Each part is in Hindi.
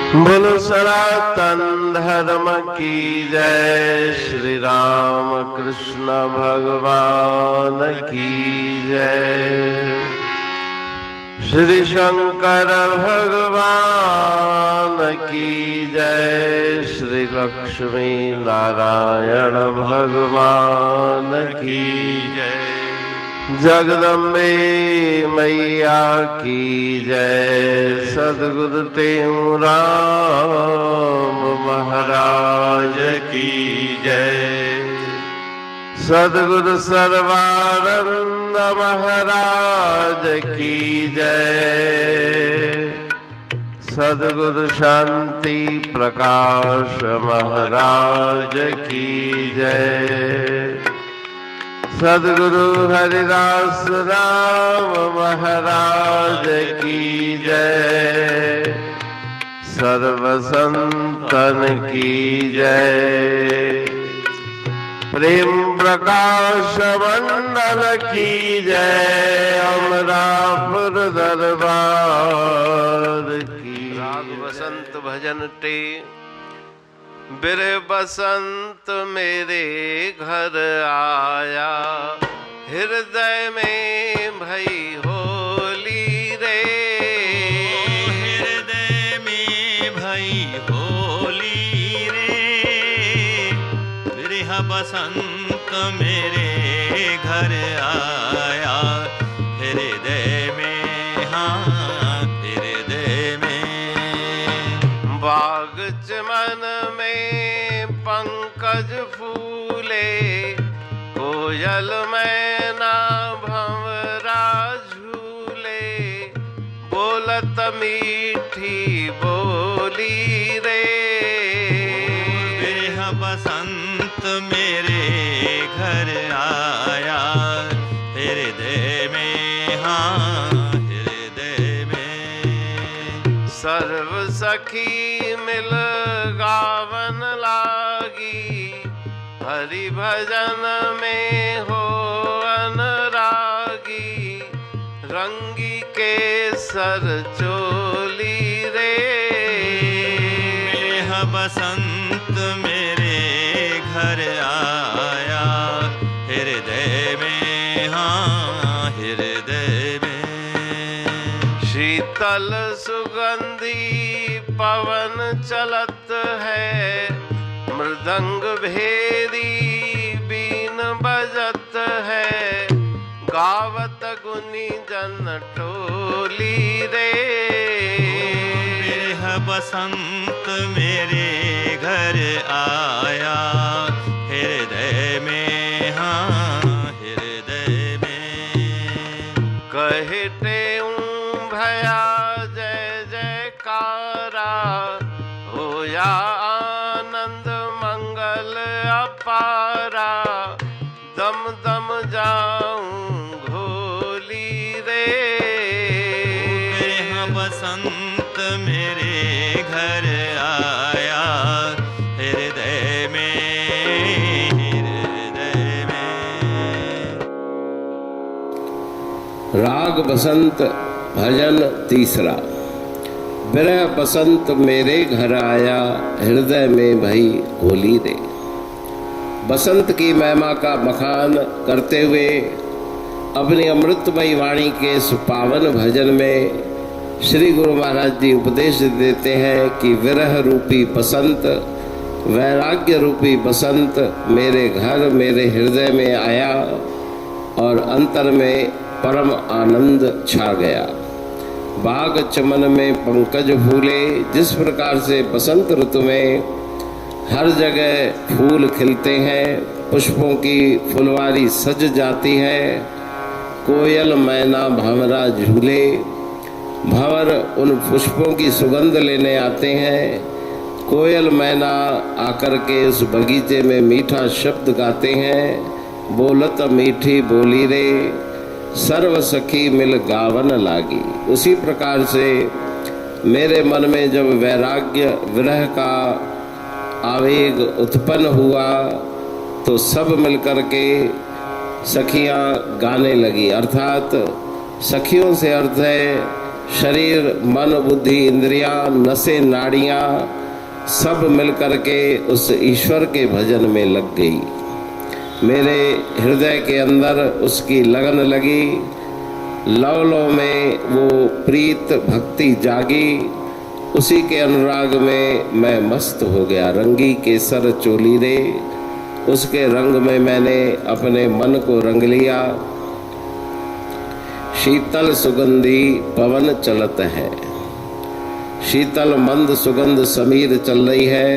बोलो सनातन धर्म की जय। श्री राम कृष्ण भगवान की जय। श्री शंकर भगवान की जय। श्री लक्ष्मी नारायण भगवान की जय। जगदम्बे मैया की जय। सद्गुरु राम महाराज की जय। सद्गुरु सर्वानंद महाराज की जय। सद्गुरु शांति प्रकाश महाराज की जय। सद्गुरु हरिदास राम महाराज की जय। सर्व संतन की जय। प्रेम प्रकाश मंडल की जय। अमरापुर दरबार की। राग बसंत भजन टे। बिरे बसंत मेरे घर आया, हृदय में भई होली रे। हृदय में भई होली रे। बिरह बसंत मेरे घर आया, हृदय में, हाँ हृदय में। बाग चमन पंकज फूले, कोयल मैना भंवरा झूले। बोलत मीठी बोली रे। बिरह बसंत मेरे घर आया, हृदय में, हाँ हृदय में। सर्व सखी मिल गावन लागी, हरि भजन में हो अनुरागी। रंगी के सर चोली रे। बिरह बसंत मेरे घर आया, हृदय में, हाँ हृदय में। शीतल सुगंधी पवन चलत है, मृदंग भेरी बीन बजत है। गावत गुनी जन टोली रे। बिरह बसंत मेरे घर आया, हृदय में, हाँ हृदय में। कहते भया जय जयकारा, होया आनंद मंगल अपारा। दम दम जाऊं घोली रे। बिरह बसंत मेरे घर आया, हृदय में, हृदय में। राग बसंत भजन तीसरा। बिरह बसंत मेरे घर आया, हृदय में भई होली रे। बसंत की महिमा का बखान करते हुए अपनी अमृतमयी वाणी के सुपावन भजन में श्री गुरु महाराज जी उपदेश देते हैं कि विरह रूपी बसंत, वैराग्य रूपी बसंत मेरे घर मेरे हृदय में आया और अंतर में परम आनंद छा गया। बाग चमन में पंकज फूले। जिस प्रकार से बसंत ऋतु में हर जगह फूल खिलते हैं, पुष्पों की फुलवारी सज जाती है। कोयल मैना भंवरा झूले। भंवर उन पुष्पों की सुगंध लेने आते हैं। कोयल मैना आकर के उस बगीचे में मीठा शब्द गाते हैं। बोलत मीठी बोली रे, सर्व सखी मिल गावन लागी। उसी प्रकार से मेरे मन में जब वैराग्य विरह का आवेग उत्पन्न हुआ तो सब मिलकर के सखियां गाने लगी। अर्थात सखियों से अर्थ है शरीर, मन, बुद्धि, इंद्रियां, नसें, नाड़ियां सब मिलकर के उस ईश्वर के भजन में लग गई। मेरे हृदय के अंदर उसकी लगन लगी, लव लव में वो प्रीत भक्ति जागी। उसी के अनुराग में मैं मस्त हो गया। रंगी केसर चोली रे, उसके रंग में मैंने अपने मन को रंग लिया। शीतल सुगंधी पवन चलत है, शीतल मंद सुगंध समीर चल रही है।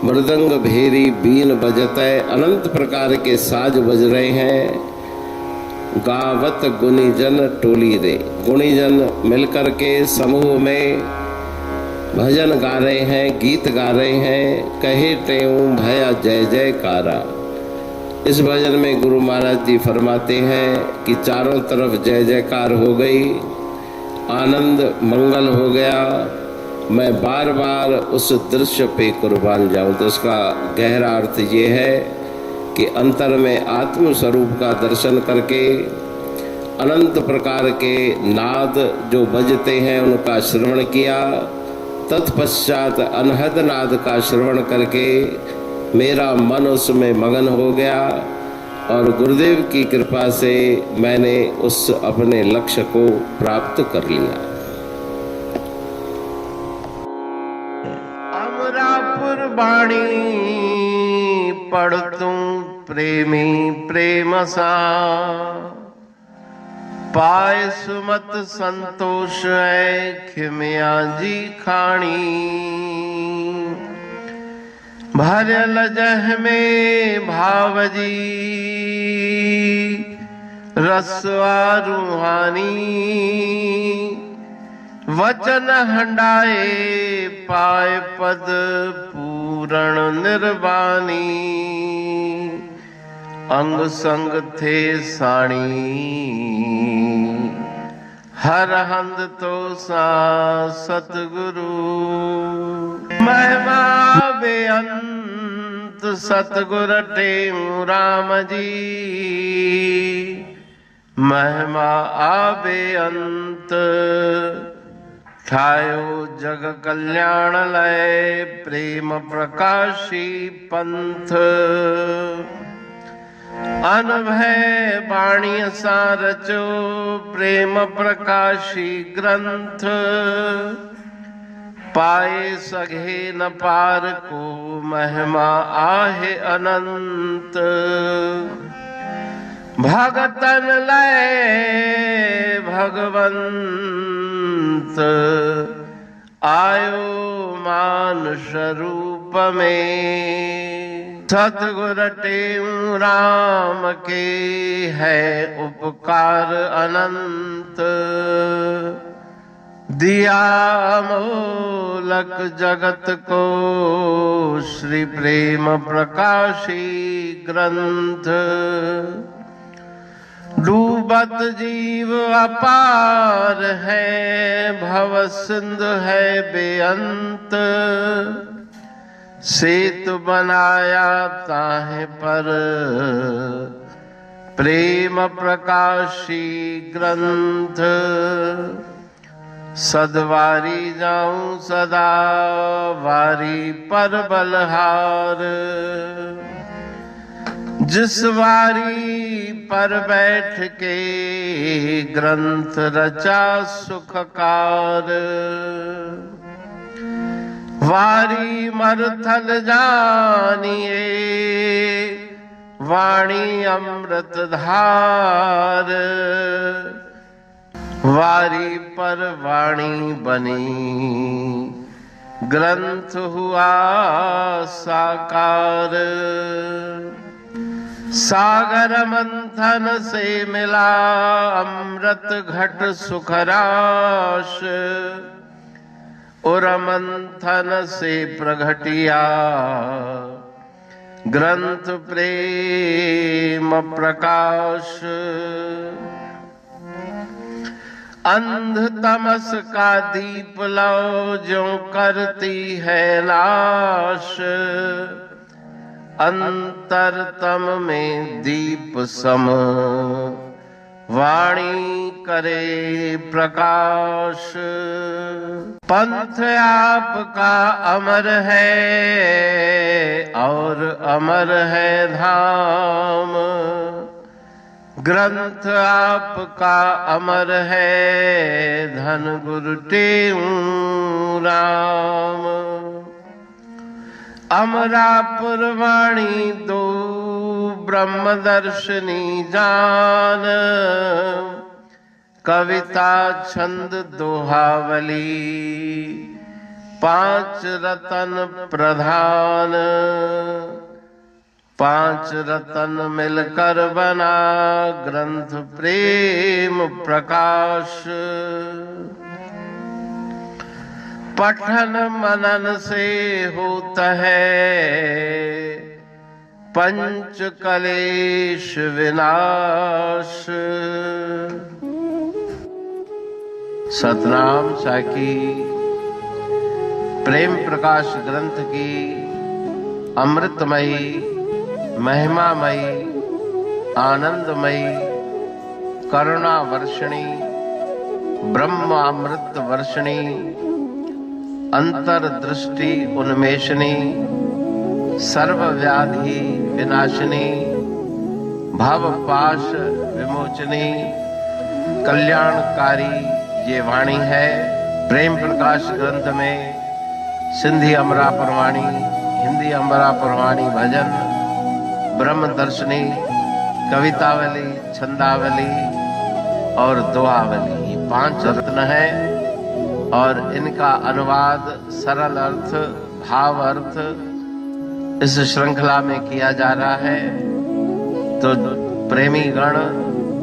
मृदंग भेरी बीन बजत है, अनंत प्रकार के साज बज रहे हैं। गावत गुणीजन टोली रे, गुणीजन मिलकर के समूह में भजन गा रहे हैं, गीत गा रहे हैं। कहे टेऊं भया जय जयकारा। इस भजन में गुरु महाराज जी फरमाते हैं कि चारों तरफ जय जयकार हो गई, आनंद मंगल हो गया। मैं बार बार उस दृश्य पे कुर्बान जाऊं। तो उसका गहरा अर्थ ये है कि अंतर में आत्म स्वरूप का दर्शन करके अनंत प्रकार के नाद जो बजते हैं उनका श्रवण किया। तत्पश्चात अनहद नाद का श्रवण करके मेरा मन उसमें मगन हो गया और गुरुदेव की कृपा से मैंने उस अपने लक्ष्य को प्राप्त कर लिया। अमरापुर बाणी पढ़तूं प्रेमी प्रेम सा, पाए सुमत संतोष है खिमिया जी खाणी। भरल जह में भावजी रसवा रूहानी। वचन हंडाए पाए पद पूरण निर्वाणी। अंग संग थे साणी हर हंद तो सा सतगुरु। महिमा बेअंत सतगुर टेऊ राम जी। महिमा आबे अंत ठायो जग कल्याण लय। प्रेम प्रकाशी पंथ अनभय बाणी सा रचो। प्रेम प्रकाशी ग्रंथ पाए सघे न पार को। महिमा आहे अनंत भगतन लय भगवंत। आयो मानुष रूप में। सतगुर टेऊ राम के है उपकार अनंत। दिया मोलक जगत को श्री प्रेम प्रकाशी ग्रंथ। डूबत जीव अपार है भव सिंध है बेअंत। सेतु बनाया ताहे पर प्रेम प्रकाशी ग्रंथ। सदवारी जाऊं सदा वारी पर बलहार। जिस वारी पर बैठ के ग्रंथ रचा सुखकार। वारी मरथल जानिए वाणी अमृत धार। वारी पर वाणी बनी ग्रंथ हुआ साकार। सागर मंथन से मिला अमृत घट सुखराश। और मंथन से प्रगटिया ग्रंथ प्रेम प्रकाश। अंध तमस का दीप लो जो करती है नाश। अंतरतम में दीप सम वाणी करे प्रकाश। पंथ आपका अमर है और अमर है धाम। ग्रंथ आपका अमर है धन गुरु तेऊ राम। अमरापुर वाणी दो ब्रह्मदर्शनी जान। कविता छंद दोहावली पांच रतन प्रधान। पांच रतन मिलकर बना ग्रंथ प्रेम प्रकाश। पठन मनन से होता है पंच कलेश विनाश। सतनाम साकी प्रेम प्रकाश ग्रंथ की अमृतमयी महिमामयी आनंदमयी करुणा वर्षिणी ब्रह्म अमृत वर्षिणी अंतर्दृष्टि उन्मेषणी सर्वव्याधि विनाशिनी भव पाश विमोचनी कल्याणकारी ये वाणी है। प्रेम प्रकाश ग्रंथ में सिंधी अमरापुर वाणी, हिंदी अमरापुर वाणी भजन, ब्रह्म दर्शनी, कवितावली, छंदावली और दुआवली ये पांच रत्न है और इनका अनुवाद सरल अर्थ भाव अर्थ इस श्रृंखला में किया जा रहा है। तो प्रेमी गण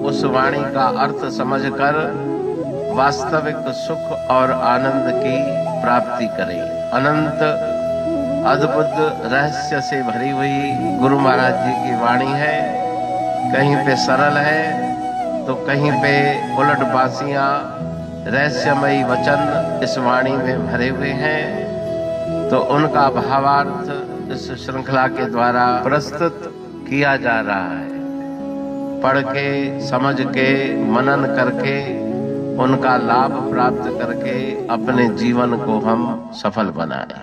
उस वाणी का अर्थ समझकर वास्तविक सुख और आनंद की प्राप्ति करें। अनंत अद्भुत रहस्य से भरी हुई गुरु महाराज जी की वाणी है। कहीं पे सरल है तो कहीं पे उलट बासियां रहस्यमयी वचन इस वाणी में भरे हुए हैं। तो उनका भावार्थ इस श्रृंखला के द्वारा प्रस्तुत किया जा रहा है। पढ़ के समझ के मनन करके उनका लाभ प्राप्त करके अपने जीवन को हम सफल बनाएं।